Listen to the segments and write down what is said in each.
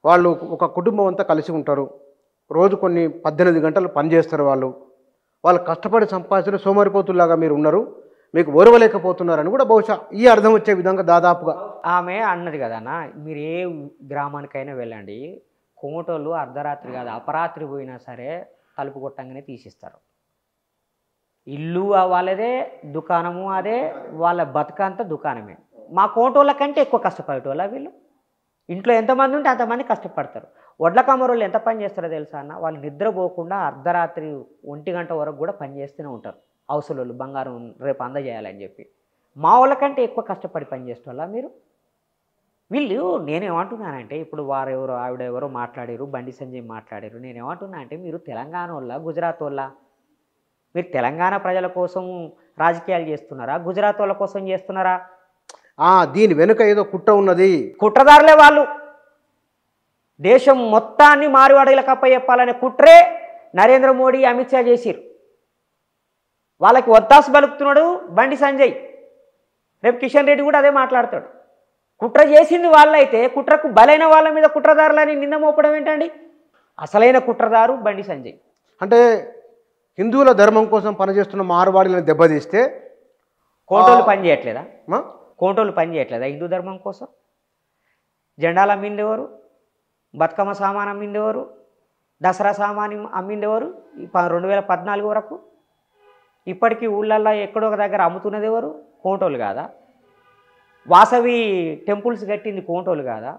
వాళ్ళు ఒక కుటుంబం అంతా కలిసి ఉంటారు. రోజు కొన్ని 18 గంటలు పని చేస్తారు వాళ్ళు. వాళ్ళు కష్టపడి సంపాదించిన సోమరిపోతుల్లాగా మీరు ఉన్నారు. మీకు ఓర్వలేకపోతున్నారని కూడా బహుశా ఈ అర్థం వచ్చే విధంగా దాదాపుగా ఆమె అన్నది కదన్న, మీరు ఏ గ్రామానికైనా వెళ్ళండి, కోమటోళ్ళు అర్ధరాత్రి కాదు అపరాత్రి పోయినా సరే తలుపు కొట్టంగానే తీసిస్తారు. ఇల్లు వాళ్ళదే, దుకాణము అదే, వాళ్ళ బతుకంతా దుకాణమే. మా కోమటోళ్ళ కంటే ఎక్కువ కష్టపడేటోళ్ళ వీళ్ళు. ఇంట్లో ఎంతమంది ఉంటే అంతమంది కష్టపడతారు. వడ్ల కమ్మరోళ్ళు ఎంత పని చేస్తారో తెలుసా అన్న, వాళ్ళు నిద్రపోకుండా అర్ధరాత్రి 1 గంట వరకు కూడా పని చేస్తూనే ఉంటారు. అవసరోళ్ళు బంగారం రేపు అందజేయాలని చెప్పి. మా వాళ్ళకంటే ఎక్కువ కష్టపడి పని చేసేవాళ్ళ మీరు. వీళ్ళు నేనేమంటున్నానంటే, ఇప్పుడు వారెవరో ఆవిడ ఎవరో మాట్లాడారు, బండి సంజయ్ మాట్లాడారు. నేనేమంటున్నా అంటే, మీరు తెలంగాణ వాళ్ళ గుజరాత్ వాళ్ళ? మీరు తెలంగాణ ప్రజల కోసం రాజకీయాలు చేస్తున్నారా, గుజరాత్ వాళ్ళ కోసం చేస్తున్నారా? దీని వెనుక ఏదో కుట్ర ఉన్నది. కుట్రదారులే వాళ్ళు. దేశం మొత్తాన్ని మారువాడీలకు అప్పచెప్పాలనే కుట్రే నరేంద్ర మోడీ, అమిత్ షా చేసిరు. వాళ్ళకి ఒత్తాసు పలుకుతున్నాడు బండి సంజయ్. రేపు కిషన్ రెడ్డి కూడా అదే మాట్లాడతాడు. కుట్ర చేసింది వాళ్ళైతే కుట్రకు బలైన వాళ్ళ మీద కుట్రదారులని నింద మోపడం ఏంటండి? అసలైన కుట్రదారు బండి సంజయ్. అంటే హిందువుల ధర్మం కోసం పనిచేస్తున్న మార్వాడీలను దెబ్బతీస్తే కోటోళ్ళు పని చేయట్లేదా? కోటోళ్ళు పని చేయట్లేదా హిందూ ధర్మం కోసం? జెండాలు అమ్మిండేవారు, బతుకమ్మ సామాన్ అమ్మిండేవారు, దసరా సామాన్ అమ్మిండేవారు 2014 వరకు. ఇప్పటికీ ఊళ్ళల్లో ఎక్కడో ఒక దగ్గర అమ్ముతున్నది ఎవరు? కోటోళ్ళు కాదా? వాసవి టెంపుల్స్ కట్టింది కోటోళ్ళు కాదా?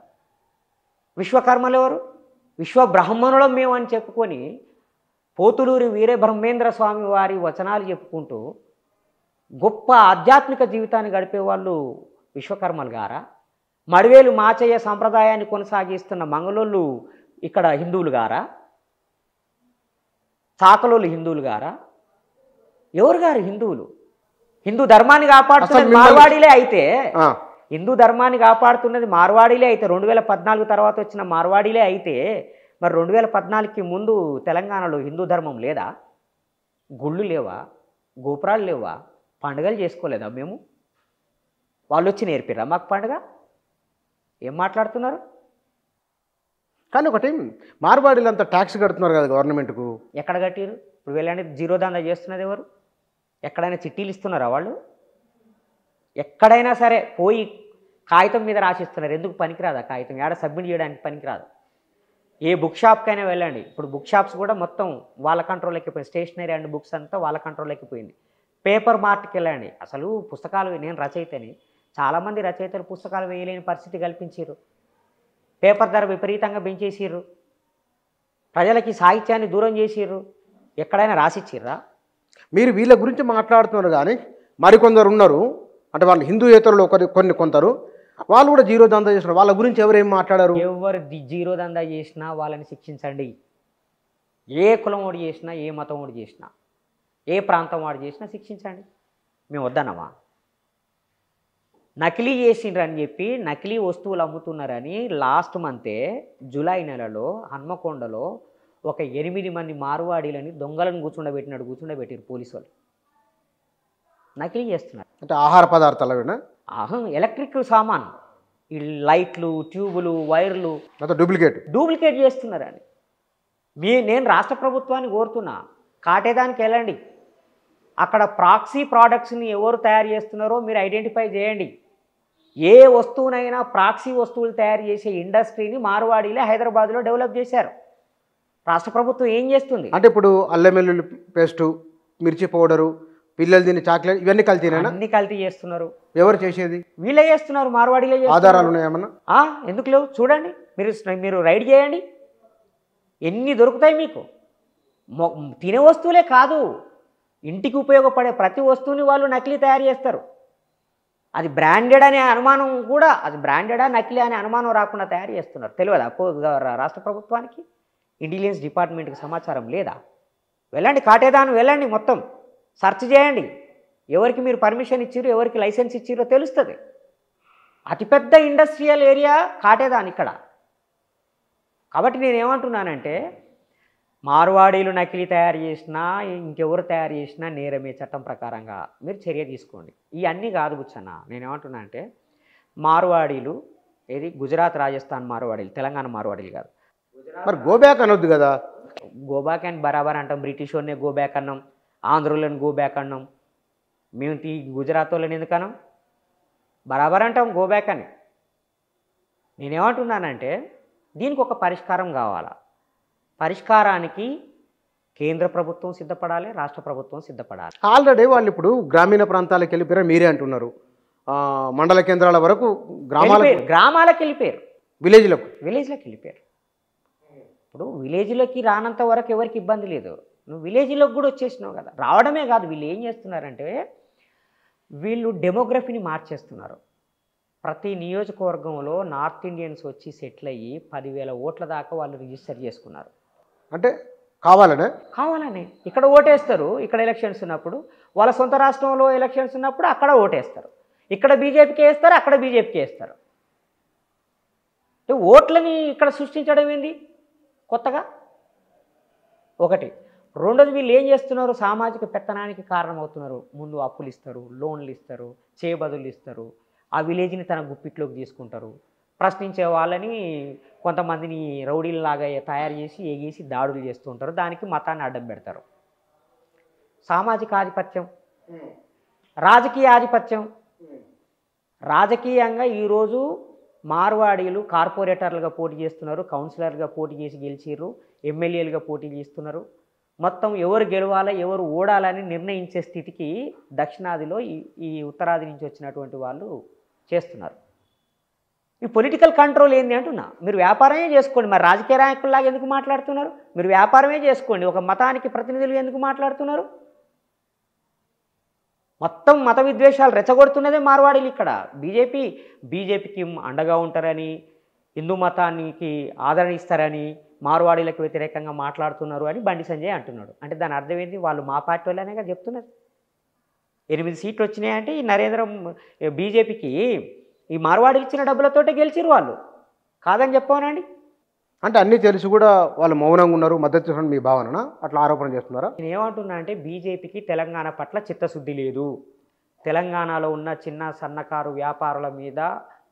విశ్వకర్మలు ఎవరు? విశ్వబ్రహ్మణులం మేము అని చెప్పుకొని పోతులూరి వీరబ్రహ్మేంద్ర స్వామి వారి వచనాలు చెప్పుకుంటూ గొప్ప ఆధ్యాత్మిక జీవితాన్ని గడిపేవాళ్ళు విశ్వకర్మలు గారా? మడివేలు మాచయ్య సంప్రదాయాన్ని కొనసాగిస్తున్న మంగళోళ్ళు ఇక్కడ హిందువులు గారా? చాకలోళ్ళు హిందువులు గారా? ఎవరు గారు హిందువులు? హిందూ ధర్మాన్ని కాపాడుతున్నది మార్వాడీలే అయితే, హిందూ ధర్మాన్ని కాపాడుతున్నది మార్వాడీలే అయితే, 2014 తర్వాత వచ్చిన మార్వాడీలే అయితే, మరి 2014కి ముందు తెలంగాణలో హిందూ ధర్మం లేదా? గుళ్ళు లేవా? గోపురాలు లేవా? పండుగలు చేసుకోలేదా మేము? వాళ్ళు వచ్చి నేర్పిరా మాకు పండుగ? ఏం మాట్లాడుతున్నారు? కానీ ఒకటి, మార్వాడీలు అంతా ట్యాక్స్ కడుతున్నారు కదా గవర్నమెంట్కు. ఎక్కడ కట్టిరు? ఇప్పుడు వెళ్ళండి, జీరో దందా చేస్తున్నది ఎవరు? ఎక్కడైనా చిట్టీలు ఇస్తున్నారా వాళ్ళు? ఎక్కడైనా సరే పోయి కాగితం మీద రాసిస్తున్నారు. ఎందుకు పనికిరాదా కాగితం? ఏడ సబ్మిట్ చేయడానికి పనికిరాదు. ఏ బుక్ షాప్కైనా వెళ్ళండి, ఇప్పుడు బుక్ షాప్స్ కూడా మొత్తం వాళ్ళ కంట్రోల్లోకి పోయింది. స్టేషనరీ అండ్ బుక్స్ అంతా వాళ్ళ కంట్రోల్లోకి పోయింది. పేపర్ మార్ట్కి వెళ్ళండి, అసలు పుస్తకాలు, నేను రచయితని, చాలామంది రచయితలు పుస్తకాలు వేయలేని పరిస్థితి కల్పించారు. పేపర్ ధర విపరీతంగా పెంచేసిర్రు, ప్రజలకి సాహిత్యాన్ని దూరం చేసిర్రు. ఎక్కడైనా రాసిచ్చిర్రా? మీరు వీళ్ళ గురించి మాట్లాడుతున్నారు కానీ మరికొందరు ఉన్నారు, అంటే వాళ్ళు హిందూయేతరులు కొందరు, వాళ్ళు కూడా జీరో దందా చేస్తున్నారు. వాళ్ళ గురించి ఎవరేం మాట్లాడారు? ఎవరు జీరో దందా చేసినా వాళ్ళని శిక్షించండి. ఏ కులం వాడు చేసినా, ఏ మతం వాడు చేసినా, ఏ ప్రాంతం వాడు చేసినా శిక్షించండి. మేము వద్దన్నమా? నకిలీ చేసిండ్రని చెప్పి నకిలీ వస్తువులు అమ్ముతున్నారని లాస్ట్ మంతే జూలై నెలలో హన్మకొండలో ఒక 8 మంది మార్వాడీలని దొంగలను కూర్చుండబెట్టిరు పోలీసు వాళ్ళు. నకిలీ చేస్తున్నారు. అంటే ఆహార పదార్థాలు, ఎలక్ట్రిక్ సామాన్, ఈ లైట్లు, ట్యూబులు, వైర్లు డూప్లికేట్ చేస్తున్నారని. నేను రాష్ట్ర ప్రభుత్వాన్ని కోరుతున్నా, కాటేదానికి వెళ్ళండి, అక్కడ ప్రాక్సీ ప్రోడక్ట్స్ని ఎవరు తయారు చేస్తున్నారో మీరు ఐడెంటిఫై చేయండి. ఏ వస్తువునైనా ప్రాక్సీ వస్తువులు తయారు చేసే ఇండస్ట్రీని మార్వాడీలే హైదరాబాద్లో డెవలప్ చేశారు. రాష్ట్ర ప్రభుత్వం ఏం చేస్తుంది అంటే ఇప్పుడు అల్లం వెల్లుల్లి పేస్టు, మిర్చి పౌడరు, పిల్లలు తిని చాక్లెట్, ఇవన్నీ కల్తీనేనా? అన్ని కల్తీ చేస్తున్నారు. ఎవరు చేసేది? వీళ్ళే చేస్తున్నారు, మార్వాడీలే చేస్తున్నారు. ఆధారాలు ఉన్నాయేమన్నా? ఎందుకు లేవు? చూడండి, మీరు రైడ్ చేయండి, ఎన్ని దొరుకుతాయి మీకు. తినే వస్తువులే కాదు, ఇంటికి ఉపయోగపడే ప్రతి వస్తువుని వాళ్ళు నకిలీ తయారు చేస్తారు. అది బ్రాండెడ్ అనే అనుమానం కూడా, అది బ్రాండెడా నకిలీ అనే అనుమానం రాకుండా తయారు చేస్తున్నారు. తెలియదా రాష్ట్ర ప్రభుత్వానికి? ఇంటెలిజెన్స్ డిపార్ట్మెంట్కి సమాచారం లేదా? వెళ్ళండి, కాటేదాన్ని వెళ్ళండి, మొత్తం సెర్చ్ చేయండి. ఎవరికి మీరు పర్మిషన్ ఇచ్చిరో, ఎవరికి లైసెన్స్ ఇచ్చిరో తెలుస్తుంది. అతిపెద్ద ఇండస్ట్రియల్ ఏరియా కాటేదాన్ ఇక్కడ. కాబట్టి నేనేమంటున్నానంటే, మార్వాడీలు నకిలీ తయారు చేసినా, ఇంకెవరు తయారు చేసినా నేరమే చట్టం ప్రకారంగా మీరు చర్య తీసుకోండి. ఇవన్నీ కాదు బుచ్చన్న. నేనేమంటున్నా అంటే, మార్వాడీలు ఏది గుజరాత్ రాజస్థాన్ మార్వాడీలు, తెలంగాణ మార్వాడీలు కాదు. మరి గోబ్యాక్ అనొద్దు కదా. గోబ్యాక్ అండ్ బరాబర్ అంటాం. బ్రిటిష్ వాళ్ళని గోబ్యాక్ అన్నాం, ఆంధ్రులను గోబ్యాక్ అన్నాం. మేము గుజరాత్ వాళ్ళని ఎందుకన్నాం? బరాబర్ అంటాం గోబ్యాక్ అని. నేనేమంటున్నానంటే దీనికి ఒక పరిష్కారం కావాలా. పరిష్కారానికి కేంద్ర ప్రభుత్వం సిద్ధపడాలి, రాష్ట్ర ప్రభుత్వం సిద్ధపడాలి. ఆల్రెడీ వాళ్ళు ఇప్పుడు గ్రామీణ ప్రాంతాలకు వెళ్ళిపోయారు మీరే అంటున్నారు. మండల కేంద్రాల వరకు గ్రామాలకు వెళ్ళిపోయారు, విలేజ్లకు వెళ్ళిపోయారు. ఇప్పుడు విలేజ్లోకి రానంత వరకు ఎవరికి ఇబ్బంది లేదు. నువ్వు విలేజ్లోకి కూడా వచ్చేసినావు కదా. రావడమే కాదు, వీళ్ళు ఏం చేస్తున్నారంటే వీళ్ళు డెమోగ్రఫీని మార్చేస్తున్నారు. ప్రతి నియోజకవర్గంలో నార్త్ ఇండియన్స్ వచ్చి సెటిల్ అయ్యి 10,000 ఓట్ల దాకా వాళ్ళు రిజిస్టర్ చేసుకున్నారు. అంటే కావాలనే ఇక్కడ ఓటేస్తారు. ఇక్కడ ఎలక్షన్స్ ఉన్నప్పుడు, వాళ్ళ సొంత రాష్ట్రంలో ఎలక్షన్స్ ఉన్నప్పుడు అక్కడ ఓటేస్తారు. ఇక్కడ బీజేపీకి వేస్తారు, అక్కడ బీజేపీకి వేస్తారు. ఓట్లని ఇక్కడ సృష్టించడం ఏంది కొత్తగా? ఒకటి. రెండోది, వీళ్ళు ఏం చేస్తున్నారు? సామాజిక పెత్తనానికి కారణమవుతున్నారు. ముందు అప్పులు ఇస్తారు, లోన్లు ఇస్తారు, చేయబదులు ఇస్తారు, ఆ విలేజ్ని తన గుప్పిట్లోకి తీసుకుంటారు. ప్రశ్నించే వాళ్ళని కొంతమందిని రౌడీల్లాగా తయారు చేసి ఎగేసి దాడులు చేస్తూ ఉంటారు. దానికి మతాన్ని అడ్డం పెడతారు. సామాజిక ఆధిపత్యం, రాజకీయ ఆధిపత్యం. రాజకీయంగా ఈరోజు మార్వాడీలు కార్పొరేటర్లుగా పోటీ చేస్తున్నారు, కౌన్సిలర్గా పోటీ చేసి గెలిచిర్రు, ఎమ్మెల్యేలుగా పోటీ చేస్తున్నారు. మొత్తం ఎవరు గెలవాలా ఎవరు ఓడాలని నిర్ణయించే స్థితికి దక్షిణాదిలో ఈ ఉత్తరాది నుంచి వచ్చినటువంటి వాళ్ళు చేస్తున్నారు. ఈ పొలిటికల్ కంట్రోల్ ఏంది అంటున్నా. మీరు వ్యాపారమే చేసుకోండి. మరి రాజకీయ నాయకుల్లాగా ఎందుకు మాట్లాడుతున్నారు? మీరు వ్యాపారమే చేసుకోండి. ఒక మతానికి ప్రతినిధులు ఎందుకు మాట్లాడుతున్నారు? మొత్తం మత విద్వేషాలు రెచ్చగొడుతున్నదే మార్వాడీలు ఇక్కడ. బీజేపీకి అండగా ఉంటారని, హిందూ మతానికి ఆదరణ ఇస్తారని, మార్వాడీలకు వ్యతిరేకంగా మాట్లాడుతున్నారు అని బండి సంజయ్ అంటున్నాడు. అంటే దాని అర్థం ఏంటి? వాళ్ళు మా పార్టీ వాళ్ళనేగా చెప్తున్నారు. 8 సీట్లు వచ్చినాయంటే ఈ బీజేపీకి ఈ మార్వాడీలు ఇచ్చిన డబ్బులతోటే గెలిచిరు వాళ్ళు. కాదని చెప్పానండి. అంటే అన్నీ తెలిసి కూడా వాళ్ళు మౌనంగా ఉన్నారు, మద్దతు ఇస్తున్నారు మీ భావన అట్లా ఆరోపణ చేస్తున్నారా? నేను ఏమంటున్నా అంటే బీజేపీకి తెలంగాణ పట్ల చిత్తశుద్ధి లేదు. తెలంగాణలో ఉన్న చిన్న సన్నకారు వ్యాపారుల మీద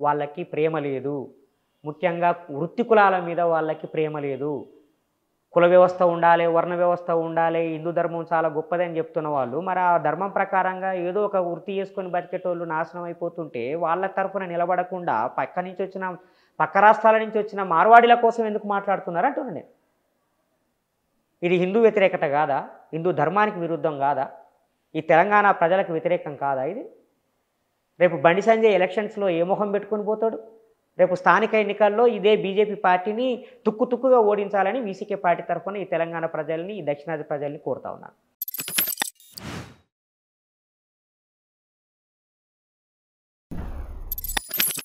వాళ్ళకి ప్రేమ లేదు. ముఖ్యంగా వృత్తి కులాల మీద వాళ్ళకి ప్రేమ లేదు. కుల వ్యవస్థ ఉండాలి, వర్ణ వ్యవస్థ ఉండాలి, హిందూ ధర్మం చాలా గొప్పదని చెప్తున్న వాళ్ళు మరి ఆ ధర్మం ప్రకారంగా ఏదో ఒక వృత్తి చేసుకొని బతికేటోళ్ళు నాశనం అయిపోతుంటే వాళ్ళ తరఫున నిలబడకుండా పక్క రాష్ట్రాల నుంచి వచ్చిన మార్వాడీల కోసం ఎందుకు మాట్లాడుతున్నారు అంటున్నాను నేను. ఇది హిందూ వ్యతిరేకత కాదా? హిందూ ధర్మానికి విరుద్ధం కాదా? ఈ తెలంగాణ ప్రజలకు వ్యతిరేకం కాదా ఇది? రేపు బండి సంజయ్ ఎలక్షన్స్లో ఏ మొహం పెట్టుకొని పోతాడు? రేపు స్థానిక ఎన్నికల్లో ఇదే బీజేపీ పార్టీని తుక్కుగా ఓడించాలని వీసీకే పార్టీ తరఫున ఈ తెలంగాణ ప్రజల్ని, ఈ దక్షిణాది ప్రజల్ని కోరుతా ఉన్నాను.